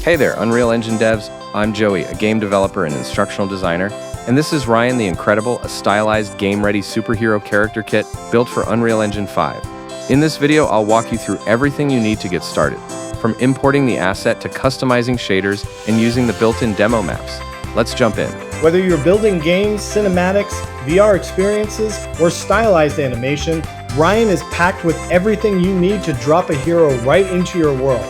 Hey there, Unreal Engine devs. I'm Joey, a game developer and instructional designer, and this is Ryan the Incredible, a stylized, game-ready superhero character kit built for Unreal Engine 5. In this video, I'll walk you through everything you need to get started, from importing the asset to customizing shaders and using the built-in demo maps. Let's jump in. Whether you're building games, cinematics, VR experiences, or stylized animation, Ryan is packed with everything you need to drop a hero right into your world.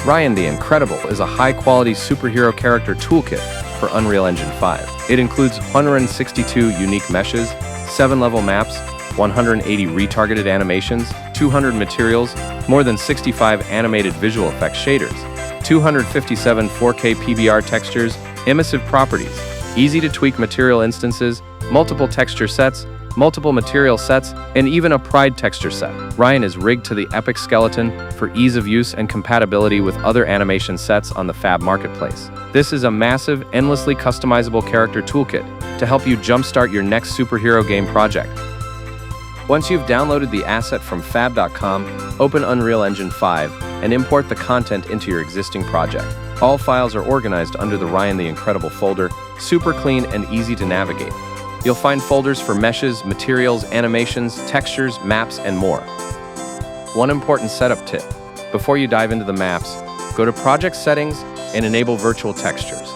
Ryan the Incredible is a high-quality superhero character toolkit for Unreal Engine 5. It includes 162 unique meshes, 7-level maps, 180 retargeted animations, 200 materials, more than 65 animated visual effects shaders, 257 4K PBR textures, emissive properties, easy-to-tweak material instances, multiple texture sets, multiple material sets, and even a pride texture set. Ryan is rigged to the epic skeleton for ease of use and compatibility with other animation sets on the Fab marketplace. This is a massive, endlessly customizable character toolkit to help you jumpstart your next superhero game project. Once you've downloaded the asset from fab.com, open Unreal Engine 5 and import the content into your existing project. All files are organized under the Ryan the Incredible folder, super clean and easy to navigate. You'll find folders for meshes, materials, animations, textures, maps, and more. One important setup tip. Before you dive into the maps, go to Project Settings and enable Virtual Textures.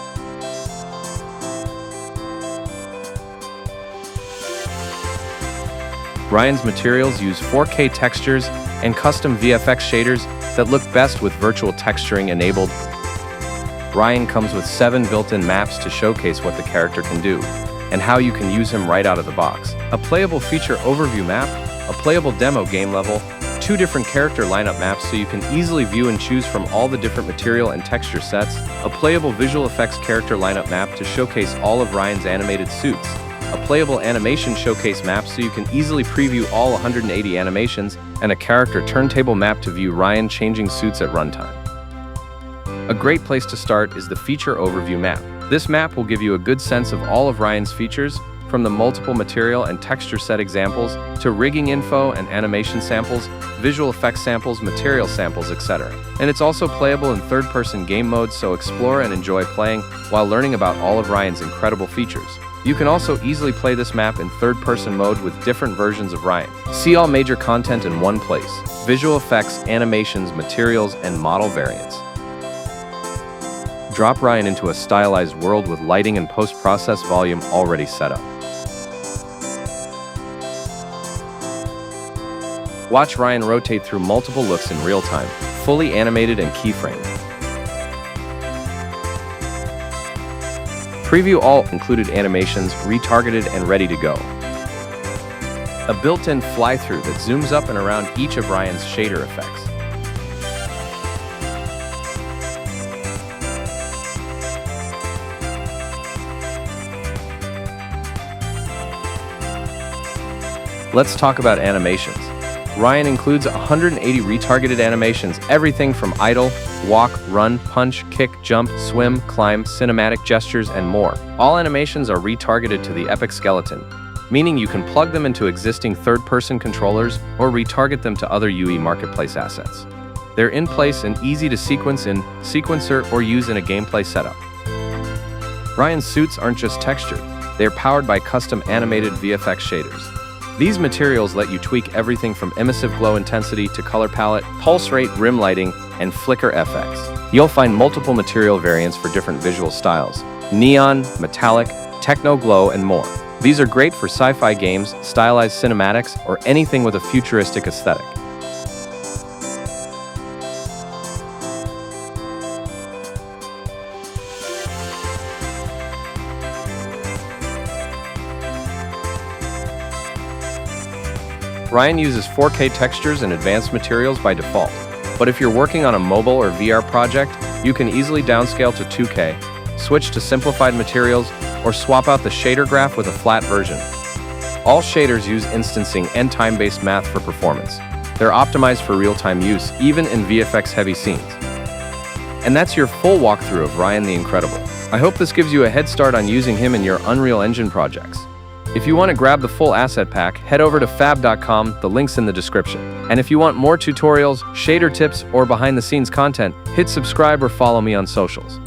Ryan's materials use 4K textures and custom VFX shaders that look best with virtual texturing enabled. Ryan comes with 7 built-in maps to showcase what the character can do and how you can use him right out of the box. A playable feature overview map, a playable demo game level, 2 different character lineup maps so you can easily view and choose from all the different material and texture sets, a playable visual effects character lineup map to showcase all of Ryan's animated suits, a playable animation showcase map so you can easily preview all 180 animations, and a character turntable map to view Ryan changing suits at runtime. A great place to start is the feature overview map. This map will give you a good sense of all of Ryan's features, from the multiple material and texture set examples to rigging info and animation samples, visual effects samples, material samples, etc. And it's also playable in third-person game mode, so explore and enjoy playing while learning about all of Ryan's incredible features. You can also easily play this map in third-person mode with different versions of Ryan. See all major content in one place: visual effects, animations, materials, and model variants. Drop Ryan into a stylized world with lighting and post-process volume already set up. Watch Ryan rotate through multiple looks in real time, fully animated and keyframed. Preview all included animations, retargeted and ready to go. A built-in fly-through that zooms up and around each of Ryan's shader effects. Let's talk about animations. Ryan includes 180 retargeted animations, everything from idle, walk, run, punch, kick, jump, swim, climb, cinematic gestures, and more. All animations are retargeted to the epic skeleton, meaning you can plug them into existing third-person controllers or retarget them to other UE marketplace assets. They're in place and easy to sequence in Sequencer or use in a gameplay setup. Ryan's suits aren't just textured, they're powered by custom animated VFX shaders. These materials let you tweak everything from emissive glow intensity to color palette, pulse rate, rim lighting, and flicker FX. You'll find multiple material variants for different visual styles: neon, metallic, techno glow, and more. These are great for sci-fi games, stylized cinematics, or anything with a futuristic aesthetic. Ryan uses 4K textures and advanced materials by default, but if you're working on a mobile or VR project, you can easily downscale to 2K, switch to simplified materials, or swap out the shader graph with a flat version. All shaders use instancing and time-based math for performance. They're optimized for real-time use, even in VFX-heavy scenes. And that's your full walkthrough of Ryan the Incredible. I hope this gives you a head start on using him in your Unreal Engine projects. If you want to grab the full asset pack, head over to fab.com, the link's in the description. And if you want more tutorials, shader tips, or behind-the-scenes content, hit subscribe or follow me on socials.